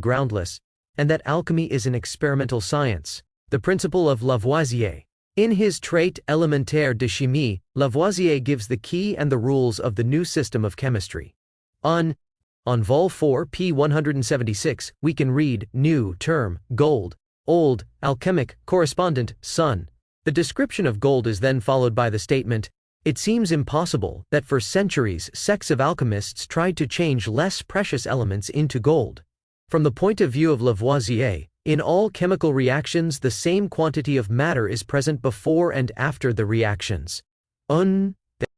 groundless, and that alchemy is an experimental science. The principle of Lavoisier. In his Traité élémentaire de chimie, Lavoisier gives the key and the rules of the new system of chemistry. On Vol 4 p. 176, we can read, new term, gold, old, alchemic, correspondent, sun. The description of gold is then followed by the statement, it seems impossible that for centuries sects of alchemists tried to change less precious elements into gold. From the point of view of Lavoisier, in all chemical reactions the same quantity of matter is present before and after the reactions.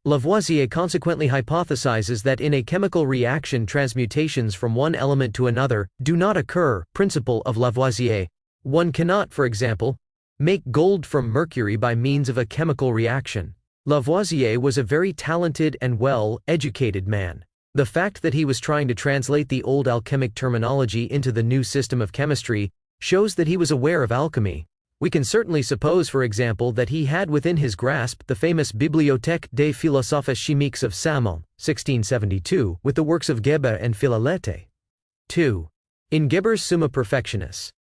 Lavoisier consequently hypothesizes that in a chemical reaction transmutations from one element to another do not occur. Principle of Lavoisier. One cannot, for example, make gold from mercury by means of a chemical reaction. Lavoisier was a very talented and well-educated man. The fact that he was trying to translate the old alchemic terminology into the new system of chemistry shows that he was aware of alchemy. We can certainly suppose, for example, that he had within his grasp the famous Bibliothèque des philosophes chimiques of Salmon, 1672, with the works of Geber and Philalete. 2. In Geber's Summa Perfectionis.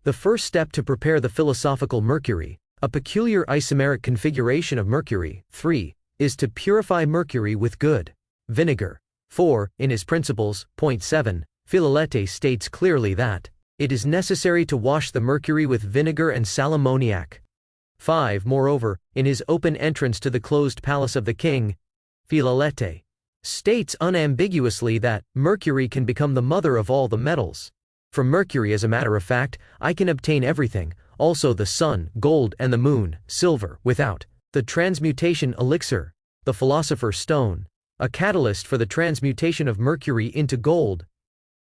The first step to prepare the philosophical mercury, a peculiar isomeric configuration of mercury, 3, is to purify mercury with good vinegar. 4. In his Principles, point 7, Philalete states clearly that it is necessary to wash the mercury with vinegar and sal ammoniac. 5. Moreover, in his open entrance to the closed palace of the king, Philalete states unambiguously that mercury can become the mother of all the metals. From mercury, as a matter of fact, I can obtain everything, also the sun, gold, and the moon, silver, without the transmutation elixir, the philosopher's stone, a catalyst for the transmutation of mercury into gold.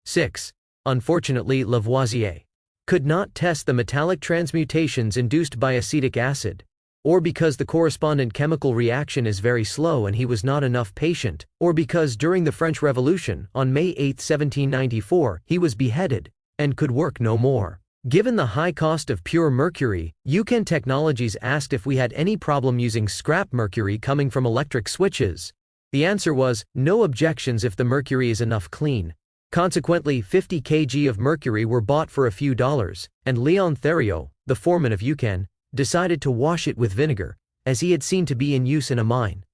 6. Unfortunately, Lavoisier could not test the metallic transmutations induced by acetic acid, or because the correspondent chemical reaction is very slow and he was not enough patient, or because during the French Revolution, on May 8, 1794, he was beheaded and could work no more. Given the high cost of pure mercury, UCAN Technologies asked if we had any problem using scrap mercury coming from electric switches. The answer was, no objections if the mercury is enough clean. Consequently, 50 kg of mercury were bought for a few dollars, and Leon Theriot, the foreman of UCAN, decided to wash it with vinegar, as he had seen to be in use in a mine.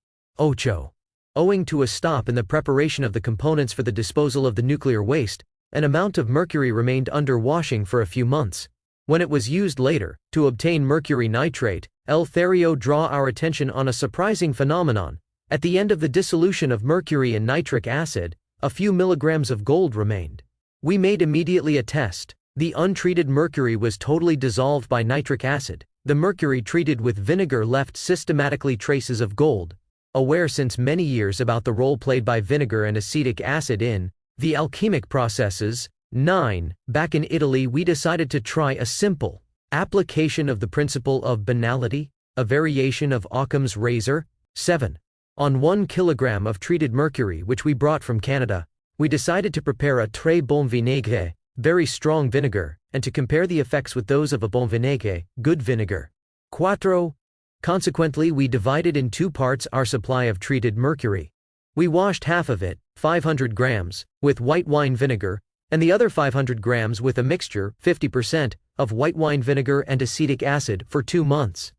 8. Owing to a stop in the preparation of the components for the disposal of the nuclear waste, an amount of mercury remained under washing for a few months. When it was used later, to obtain mercury nitrate, L. Theriot draw our attention on a surprising phenomenon. At the end of the dissolution of mercury in nitric acid, a few milligrams of gold remained. We made immediately a test. The untreated mercury was totally dissolved by nitric acid. The mercury treated with vinegar left systematically traces of gold. Aware since many years about the role played by vinegar and acetic acid in the alchemic processes. 9. Back in Italy, we decided to try a simple application of the principle of banality, a variation of Occam's razor. 7. On 1 kilogram of treated mercury which we brought from Canada, we decided to prepare a très bon vinaigre, very strong vinegar, and to compare the effects with those of a bon vinaigre, good vinegar. 4. Consequently, we divided in 2 parts our supply of treated mercury. We washed half of it, 500 grams, with white wine vinegar, and the other 500 grams with a mixture, 50%, of white wine vinegar and acetic acid for 2 months.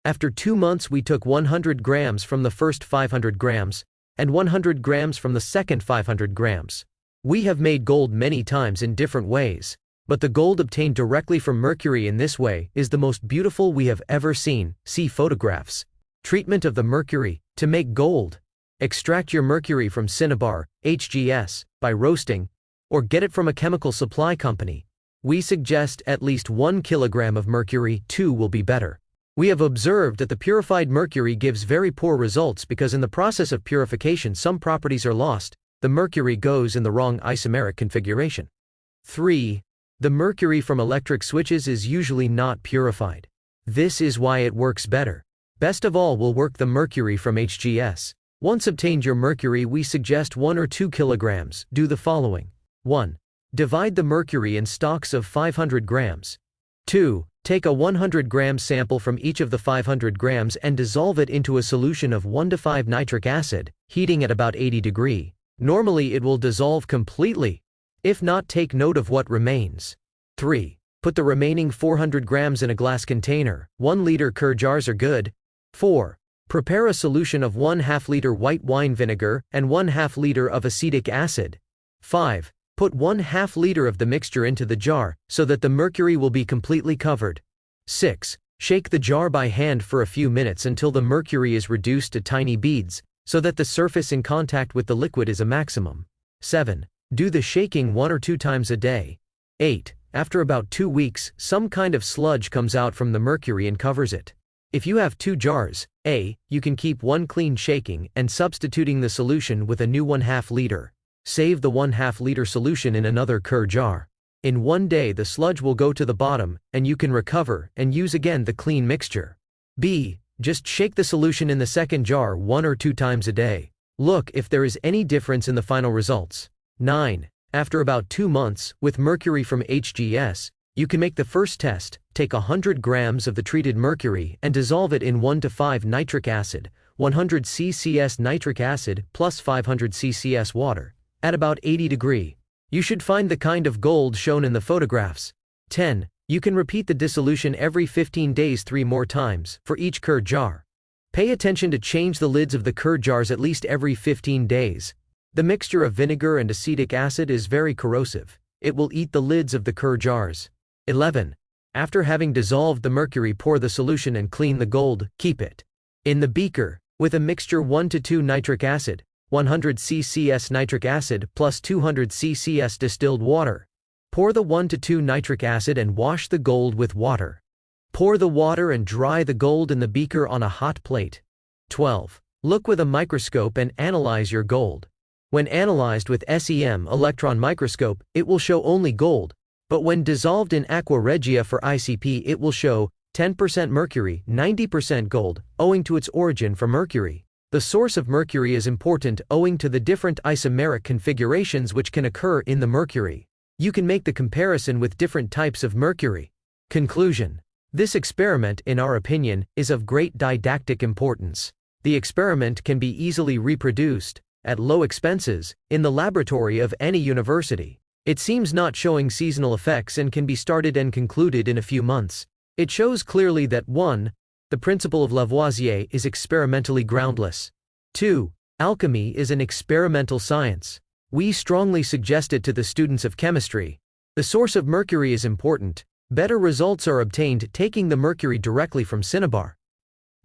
After 2 months we took 100 grams from the first 500 grams, and 100 grams from the second 500 grams. We have made gold many times in different ways, but the gold obtained directly from mercury in this way is the most beautiful we have ever seen. See photographs. Treatment of the mercury, to make gold. Extract your mercury from cinnabar, HGS, by roasting, or get it from a chemical supply company. We suggest at least 1 kilogram of mercury, 2 will be better. We have observed that the purified mercury gives very poor results because in the process of purification some properties are lost, the mercury goes in the wrong isomeric configuration. 3. The mercury from electric switches is usually not purified. This is why it works better. Best of all will work the mercury from HGS. Once obtained your mercury, we suggest 1 or 2 kilograms. Do the following. 1. Divide the mercury in stocks of 500 grams. 2. Take a 100 gram sample from each of the 500 grams and dissolve it into a solution of 1 to 5 nitric acid, heating at about 80 degrees. Normally it will dissolve completely. If not, take note of what remains. 3. Put the remaining 400 grams in a glass container. 1 liter cur jars are good. 4. Prepare a solution of 1/2 liter white wine vinegar and 1/2 liter of acetic acid. 5. Put 1/2 liter of the mixture into the jar, so that the mercury will be completely covered. 6. Shake the jar by hand for a few minutes until the mercury is reduced to tiny beads, so that the surface in contact with the liquid is a maximum. 7. Do the shaking 1 or 2 times a day. 8. After about 2 weeks, some kind of sludge comes out from the mercury and covers it. If you have 2 jars, you can keep one clean shaking and substituting the solution with a new 1/2 liter. Save the 1/2 liter solution in another cur jar. In 1 day the sludge will go to the bottom, and you can recover and use again the clean mixture. B. Just shake the solution in the second jar 1 or 2 times a day. Look if there is any difference in the final results. 9. After about 2 months, with mercury from HGS, you can make the first test. Take 100 grams of the treated mercury and dissolve it in 1 to 5 nitric acid, 100 ccs nitric acid plus 500 ccs water, at about 80 degrees. You should find the kind of gold shown in the photographs. 10. You can repeat the dissolution every 15 days 3 more times, for each cur jar. Pay attention to change the lids of the cur jars at least every 15 days. The mixture of vinegar and acetic acid is very corrosive. It will eat the lids of the cur jars. 11. After having dissolved the mercury, pour the solution and clean the gold. Keep it in the beaker, with a mixture 1 to 2 nitric acid, 100 ccs nitric acid plus 200 ccs distilled water. Pour the 1 to 2 nitric acid and wash the gold with water. Pour the water and dry the gold in the beaker on a hot plate. 12. Look with a microscope and analyze your gold. When analyzed with SEM electron microscope, it will show only gold, but when dissolved in aqua regia for ICP, it will show 10% mercury, 90% gold, owing to its origin from mercury. The source of mercury is important owing to the different isomeric configurations which can occur in the mercury. You can make the comparison with different types of mercury. Conclusion. This experiment, in our opinion, is of great didactic importance. The experiment can be easily reproduced, at low expenses, in the laboratory of any university. It seems not showing seasonal effects and can be started and concluded in a few months. It shows clearly that 1. The principle of Lavoisier is experimentally groundless. 2. Alchemy is an experimental science. We strongly suggest it to the students of chemistry. The source of mercury is important. Better results are obtained taking the mercury directly from cinnabar.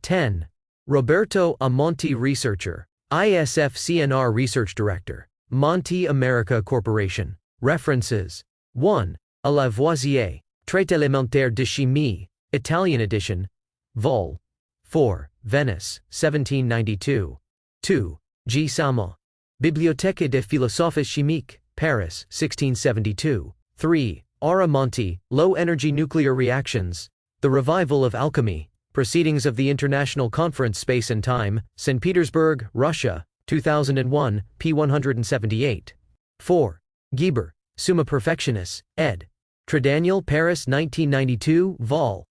10. Roberto A. Monti, researcher, ISF CNR Research Director, Monti America Corporation. References. 1. A Lavoisier, Traité élémentaire de chimie, Italian edition, Vol. 4, Venice, 1792. 2. G. Salmon, Bibliothèque de Philosophie Chimique, Paris, 1672. 3. R. Monti, Low-Energy Nuclear Reactions, The Revival of Alchemy, Proceedings of the International Conference Space and Time, St. Petersburg, Russia, 2001, p. 178. 4. Guibert, Summa Perfectionis, ed. Tredaniel, Paris, 1992, Vol.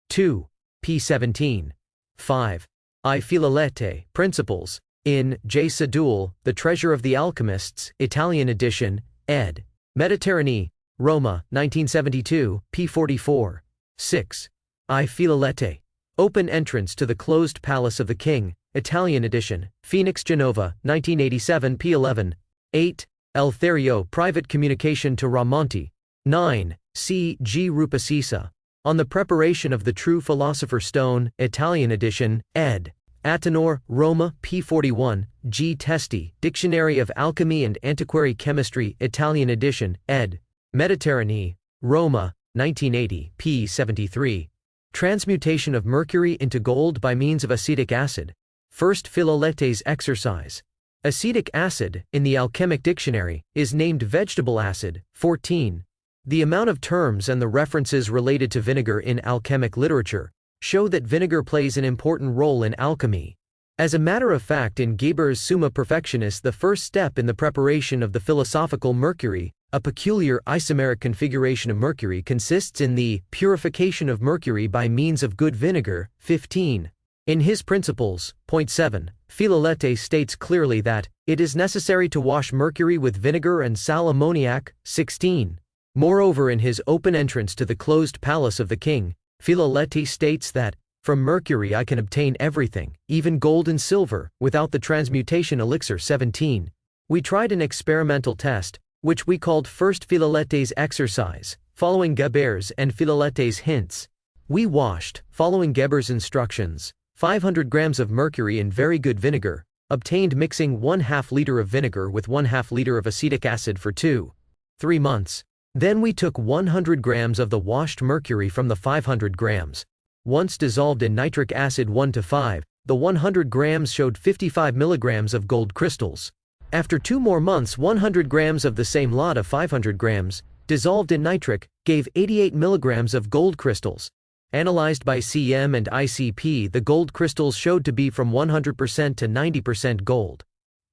2, p. 17. 5. I. Filolete, Principles, in J. Sadul, The Treasure of the Alchemists, Italian edition, ed. Mediterranee, Roma, 1972, p. 44. 6. I. Filolete, Open Entrance to the Closed Palace of the King, Italian edition, Phoenix, Genova, 1987, p. 11. 8. Eltherio, Private Communication to Ramonti. 9. C. G. Rupasisa, On the Preparation of the True Philosopher's Stone, Italian edition, ed. Atenor, Roma, p. 41. G. Testi, Dictionary of Alchemy and Antiquary Chemistry, Italian edition, ed. Mediterranee, Roma, 1980, p. 73. Transmutation of mercury into gold by means of acetic acid. First Filolete's exercise. Acetic acid, in the Alchemic Dictionary, is named vegetable acid. 14. The amount of terms and the references related to vinegar in alchemic literature show that vinegar plays an important role in alchemy. As a matter of fact, in Guibert's Summa Perfectionis, the first step in the preparation of the philosophical mercury, a peculiar isomeric configuration of mercury, consists in the purification of mercury by means of good vinegar. 15. In his Principles, point 7, Philalete states clearly that it is necessary to wash mercury with vinegar and sal ammoniac. 16. Moreover, in his open entrance to the closed palace of the king, Philalete states that from mercury I can obtain everything, even gold and silver, without the transmutation elixir. 17. We tried an experimental test, which we called first Philalete's exercise, following Geber's and Philalete's hints. We washed, following Geber's instructions, 500 grams of mercury in very good vinegar, obtained mixing 1/2 liter of vinegar with 1/2 liter of acetic acid for 2-3 months. Then we took 100 grams of the washed mercury from the 500 grams. Once dissolved in nitric acid 1:5, the 100 grams showed 55 milligrams of gold crystals. After 2 more months, 100 grams of the same lot of 500 grams, dissolved in nitric, gave 88 milligrams of gold crystals. Analyzed by CM and ICP, the gold crystals showed to be from 100% to 90% gold.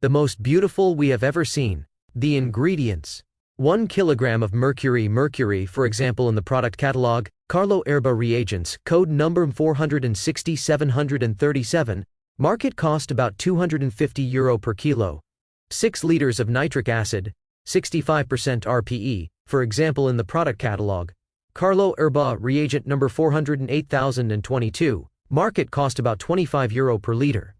The most beautiful we have ever seen. The ingredients: 1 kilogram of mercury. Mercury, for example, in the product catalog, Carlo Erba reagents, code number 460737, market cost about €250 per kilo. 6 liters of nitric acid, 65% RPE, for example, in the product catalog, Carlo Erba reagent number 408022, market cost about €25 per liter.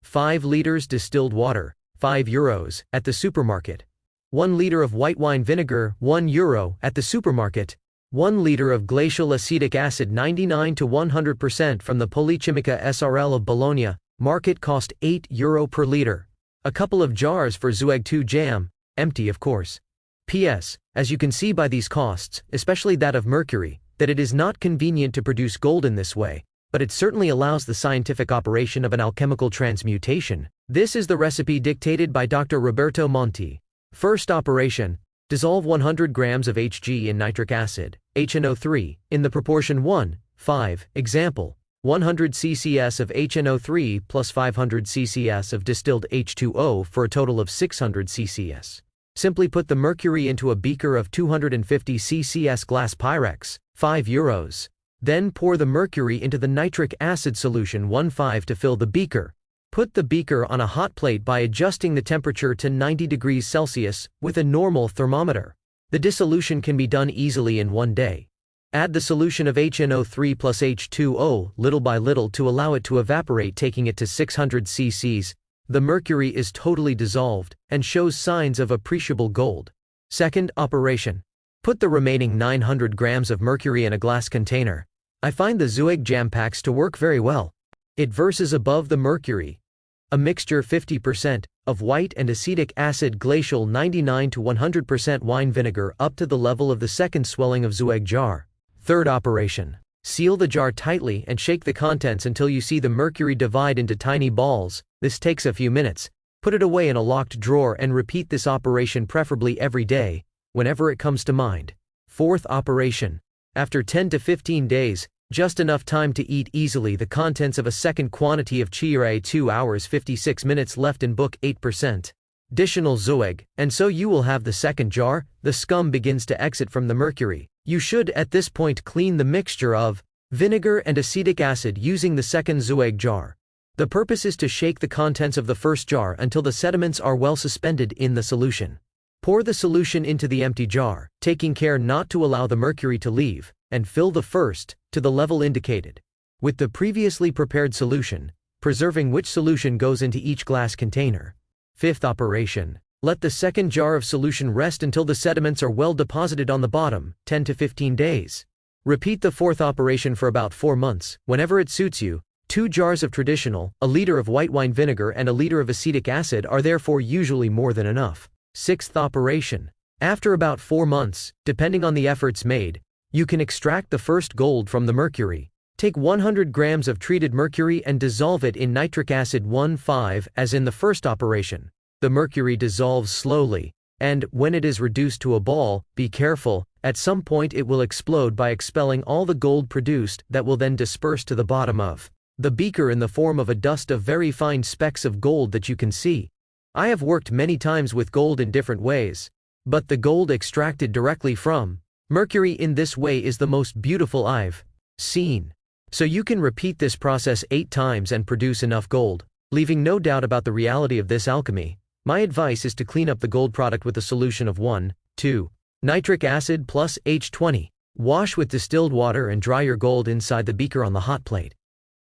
5 liters distilled water, €5 at the supermarket. 1 liter of white wine vinegar, €1 at the supermarket. 1 liter of glacial acetic acid 99 to 100% from the Polechimica SRL of Bologna, market cost €8 per liter. A couple of jars for Zueg 2 jam, empty of course. P.S. As you can see by these costs, especially that of mercury, that it is not convenient to produce gold in this way, but it certainly allows the scientific operation of an alchemical transmutation. This is the recipe dictated by Dr. Roberto Monti. First operation: dissolve 100 grams of Hg in nitric acid, HNO3, in the proportion 1:5. Example: 100 ccs of HNO3 plus 500 ccs of distilled H2O for a total of 600 ccs. Simply put the mercury into a beaker of 250 ccs glass Pyrex, €5. Then pour the mercury into the nitric acid solution 1:5 to fill the beaker. Put the beaker on a hot plate by adjusting the temperature to 90 degrees Celsius with a normal thermometer. The dissolution can be done easily in 1 day. Add the solution of HNO3 plus H2O little by little to allow it to evaporate, taking it to 600 cc's. The mercury is totally dissolved and shows signs of appreciable gold. Second operation: put the remaining 900 grams of mercury in a glass container. I find the Zueg jam packs to work very well. It verses above the mercury a mixture 50% of white and acetic acid glacial 99 to 100% wine vinegar up to the level of the second swelling of Zueg jar. Third operation: seal the jar tightly and shake the contents until you see the mercury divide into tiny balls. This takes a few minutes. Put it away in a locked drawer and repeat this operation preferably every day, whenever it comes to mind. Fourth operation: after 10 to 15 days, just enough time to eat easily the contents of a second quantity of Chire, 2 hours 56 minutes left in book 8%. Additional Zueg, and so you will have the second jar. The scum begins to exit from the mercury. You should at this point clean the mixture of vinegar and acetic acid using the second Zueg jar. The purpose is to shake the contents of the first jar until the sediments are well suspended in the solution. Pour the solution into the empty jar, taking care not to allow the mercury to leave, and fill the first, to the level indicated, with the previously prepared solution, preserving which solution goes into each glass container. Fifth operation: let the second jar of solution rest until the sediments are well deposited on the bottom, 10 to 15 days. Repeat the fourth operation for about 4 months, whenever it suits you. 2 jars of traditional, a liter of white wine vinegar and a liter of acetic acid are therefore usually more than enough. Sixth operation: after about 4 months, depending on the efforts made, you can extract the first gold from the mercury. Take 100 grams of treated mercury and dissolve it in nitric acid 1:5 as in the first operation. The mercury dissolves slowly, and, when it is reduced to a ball, be careful, at some point it will explode by expelling all the gold produced that will then disperse to the bottom of the beaker in the form of a dust of very fine specks of gold that you can see. I have worked many times with gold in different ways, but the gold extracted directly from mercury in this way is the most beautiful I've seen. So you can repeat this process 8 times and produce enough gold, leaving no doubt about the reality of this alchemy. My advice is to clean up the gold product with a solution of 1,2 nitric acid plus H20. Wash with distilled water and dry your gold inside the beaker on the hot plate.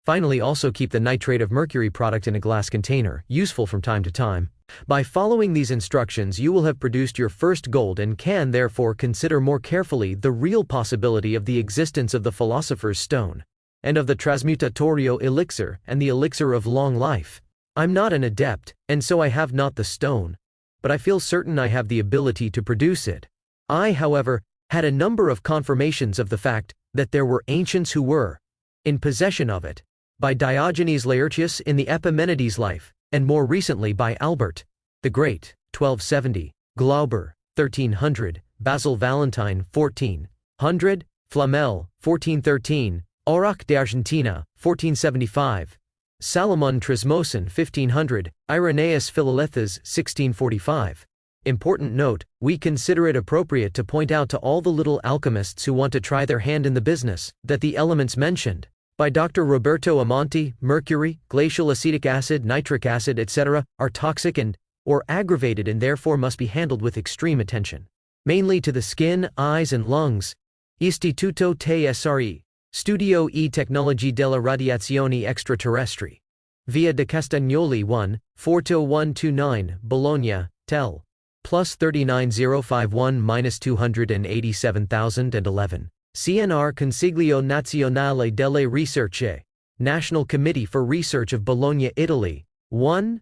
Finally, also keep the nitrate of mercury product in a glass container, useful from time to time. By following these instructions, you will have produced your first gold and can therefore consider more carefully the real possibility of the existence of the Philosopher's Stone, and of the Transmutatorio elixir and the elixir of long life. I'm not an adept, and so I have not the stone, but I feel certain I have the ability to produce it. I, however, had a number of confirmations of the fact that there were ancients who were in possession of it, by Diogenes Laertius in the Epimenides Life, and more recently by Albert the Great, 1270, Glauber, 1300, Basil Valentine, 1400, Flamel, 1413, Aurac de Argentina, 1475, Salomon Trismosan, 1500, Irenaeus Philolethas, 1645. Important note, we consider it appropriate to point out to all the little alchemists who want to try their hand in the business, that the elements mentioned by Dr. Roberto Amonti, mercury, glacial acetic acid, nitric acid, etc., are toxic or aggravated and therefore must be handled with extreme attention. Mainly to the skin, eyes and lungs. Istituto TSRE, Studio e Tecnologie della Radiazione Extraterrestri. Via de Castagnoli 1, Forto 129, Bologna, Tel. Plus 39051-287,011. CNR Consiglio Nazionale delle Ricerche. National Committee for Research of Bologna, Italy. 1.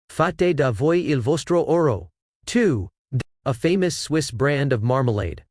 Fate da voi il vostro oro. 2. A famous Swiss brand of marmalade.